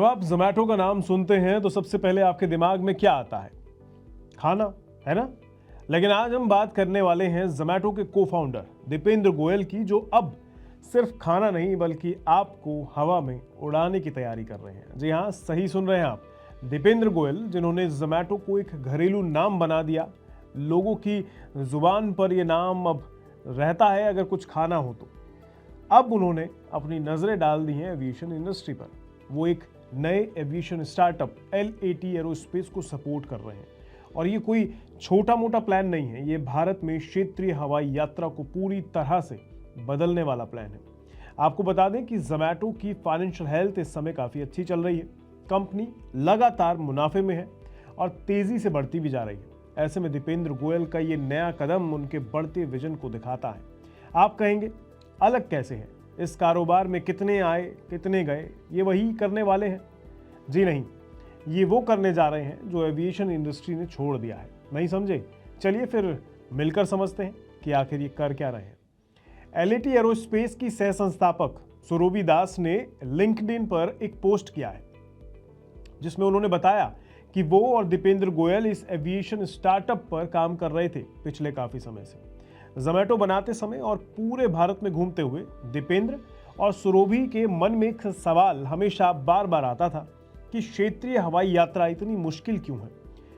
आप जोमैटो का नाम सुनते हैं तो सबसे पहले आपके दिमाग में क्या आता है? खाना, है ना? लेकिन आज हम बात करने वाले हैं जोमैटो के को-फाउंडर दीपेंद्र गोयल की, जो अब सिर्फ खाना नहीं बल्कि आपको हवा में उड़ाने की तैयारी कर रहे हैं। जी हाँ, सही सुन रहे हैं आप। दीपेंद्र गोयल, जिन्होंने जोमैटो को एक घरेलू नाम बना दिया। लोगों की जुबान पर यह नाम अब रहता है अगर कुछ खाना हो तो। अब उन्होंने अपनी नजरें डाल दी हैं एविएशन इंडस्ट्री पर। वो एक नए एविएशन स्टार्टअप LAT एरोस्पेस को सपोर्ट कर रहे हैं, और ये कोई छोटा मोटा प्लान नहीं है। ये भारत में क्षेत्रीय हवाई यात्रा को पूरी तरह से बदलने वाला प्लान है। आपको बता दें कि जोमैटो की फाइनेंशियल हेल्थ इस समय काफी अच्छी चल रही है। कंपनी लगातार मुनाफे में है और तेजी से बढ़ती भी जा रही है। ऐसे में दीपेंद्र गोयल का ये नया कदम उनके बढ़ते विजन को दिखाता है। आप कहेंगे अलग कैसे है? इस कारोबार में कितने आए कितने गए, ये वही करने वाले हैं? जी नहीं, ये वो करने जा रहे हैं जो एविएशन इंडस्ट्री ने छोड़ दिया है। नहीं समझे? चलिए फिर मिलकर समझते हैं कि आखिर ये कर क्या रहे हैं। LAT एरोस्पेस की सह संस्थापक सुरभि दास ने लिंक्डइन पर एक पोस्ट किया है, जिसमें उन्होंने बताया कि वो और दीपेंद्र गोयल इस एविएशन स्टार्टअप पर काम कर रहे थे पिछले काफी समय से। जोमैटो बनाते समय और पूरे भारत में घूमते हुए दीपेंद्र और सुरभि के मन में एक सवाल हमेशा बार बार आता था कि क्षेत्रीय हवाई यात्रा इतनी मुश्किल क्यों है,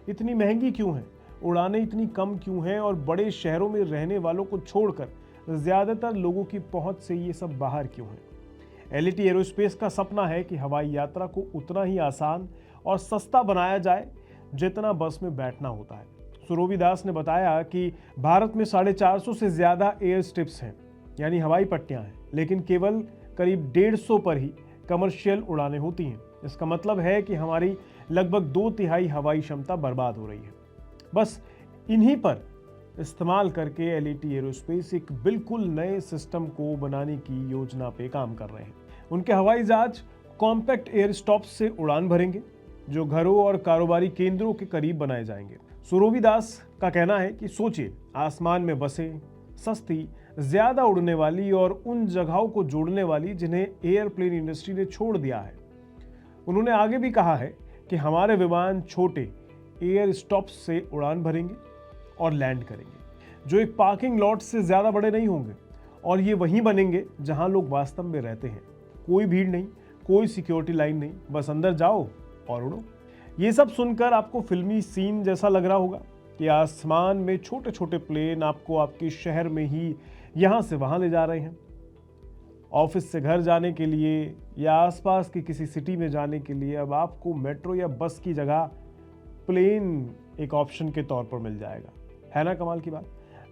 इतनी महंगी क्यों है, उड़ानें इतनी कम क्यों हैं, और बड़े शहरों में रहने वालों को छोड़कर ज्यादातर लोगों की पहुंच से ये सब बाहर क्यों है। LAT एरोस्पेस का सपना है कि हवाई यात्रा को उतना ही आसान और सस्ता बनाया जाए जितना बस में बैठना होता है। सुरभि दास ने बताया कि भारत में 450 से ज्यादा एयर स्ट्रिप्स हैं, यानी हवाई पट्टियां हैं, लेकिन केवल करीब 150 पर ही कमर्शियल उड़ानें होती हैं। इसका मतलब है कि हमारी लगभग 2/3 हवाई क्षमता बर्बाद हो रही है। बस इन्हीं पर इस्तेमाल करके LAT एरोस्पेस एक बिल्कुल नए सिस्टम को बनाने की योजना पे काम कर रहे हैं। उनके हवाई जहाज कॉम्पैक्ट एयर स्टॉप्स से उड़ान भरेंगे, जो घरों और कारोबारी केंद्रों के करीब बनाए जाएंगे। सुरभि दास का कहना है कि सोचिए, आसमान में बसें, सस्ती, ज्यादा उड़ने वाली और उन जगहों को जोड़ने वाली जिन्हें एयरप्लेन इंडस्ट्री ने छोड़ दिया है। उन्होंने आगे भी कहा है कि हमारे विमान छोटे एयर स्टॉप्स से उड़ान भरेंगे और लैंड करेंगे, जो एक पार्किंग लॉट से ज्यादा बड़े नहीं होंगे, और ये वहीं बनेंगे जहां लोग वास्तव में रहते हैं। कोई भीड़ नहीं, कोई सिक्योरिटी लाइन नहीं, बस अंदर जाओ और उड़ो। ये सब सुनकर आपको फिल्मी सीन जैसा लग रहा होगा कि आसमान में छोटे छोटे प्लेन आपको आपके शहर में ही यहां से वहां ले जा रहे हैं। ऑफिस से घर जाने के लिए या आसपास की किसी सिटी में जाने के लिए अब आपको मेट्रो या बस की जगह प्लेन एक ऑप्शन के तौर पर मिल जाएगा। है ना कमाल की बात?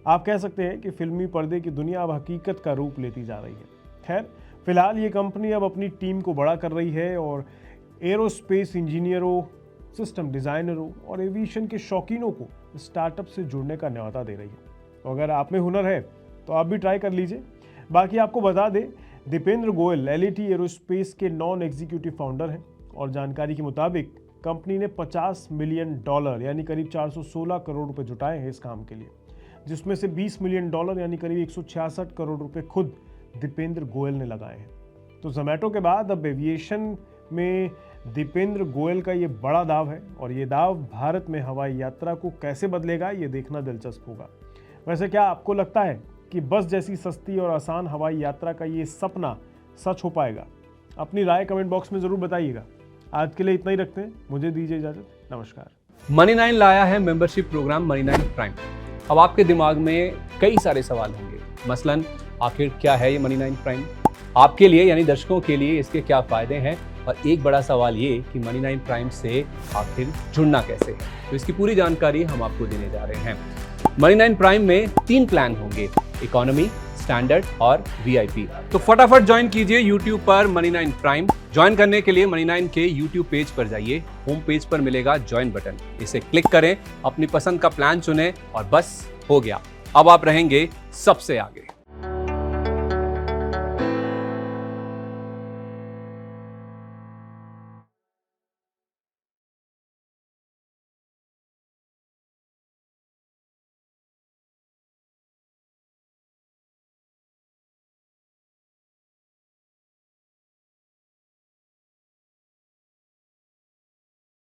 आप कह सकते हैं कि फिल्मी पर्दे की दुनिया अब हकीकत का रूप लेती जा रही है। खैर, फिलहाल ये कंपनी अब अपनी टीम को बड़ा कर रही है और एरोस्पेस इंजीनियरों, सिस्टम डिजाइनरों और एविएशन के शौकीनों को स्टार्टअप से जुड़ने का न्योता दे रही है। तो अगर आप में हुनर है तो आप भी ट्राई कर लीजिए। बाकी आपको बता दें, दीपेंद्र गोयल LAT एरोस्पेस के नॉन एग्जीक्यूटिव फाउंडर हैं, और जानकारी के मुताबिक कंपनी ने $50 मिलियन यानी करीब 416 करोड़ रुपए जुटाए हैं इस काम के लिए, जिसमें से $20 मिलियन यानी करीब 166 करोड़ रुपए खुद दीपेंद्र गोयल ने लगाए हैं। तो जोमैटो के बाद अब एविएशन में दीपेंद्र गोयल का ये बड़ा दाव है, और ये दाव भारत में हवाई यात्रा को कैसे बदलेगा ये देखना दिलचस्प होगा। वैसे क्या आपको लगता है कि बस जैसी सस्ती और आसान हवाई यात्रा का ये सपना सच हो पाएगा? अपनी राय कमेंट बॉक्स में जरूर बताइएगा। आज के लिए इतना ही रखते हैं, मुझे दीजिए इजाजत। नमस्कार। Money9 लाया है मेंबरशिप प्रोग्राम Money9 प्राइम। अब आपके दिमाग में कई सारे सवाल होंगे, मसलन आखिर क्या है ये Money9 प्राइम, आपके लिए यानी दर्शकों के लिए इसके क्या फायदे हैं, और एक बड़ा सवाल ये कि Money9 प्राइम से आखिर जुड़ना कैसे है। तो इसकी पूरी जानकारी हम आपको देने जा रहे हैं। Money9 प्राइम में 3 प्लान होंगे, इकोनॉमी, स्टैंडर्ड और VIP। तो फटाफट ज्वाइन कीजिए YouTube पर Money9 प्राइम। ज्वाइन करने के लिए Money9 के YouTube पेज पर जाइए, होम पेज पर मिलेगा ज्वाइन बटन, इसे क्लिक करें, अपनी पसंद का प्लान चुनें और बस हो गया, अब आप रहेंगे सबसे आगे।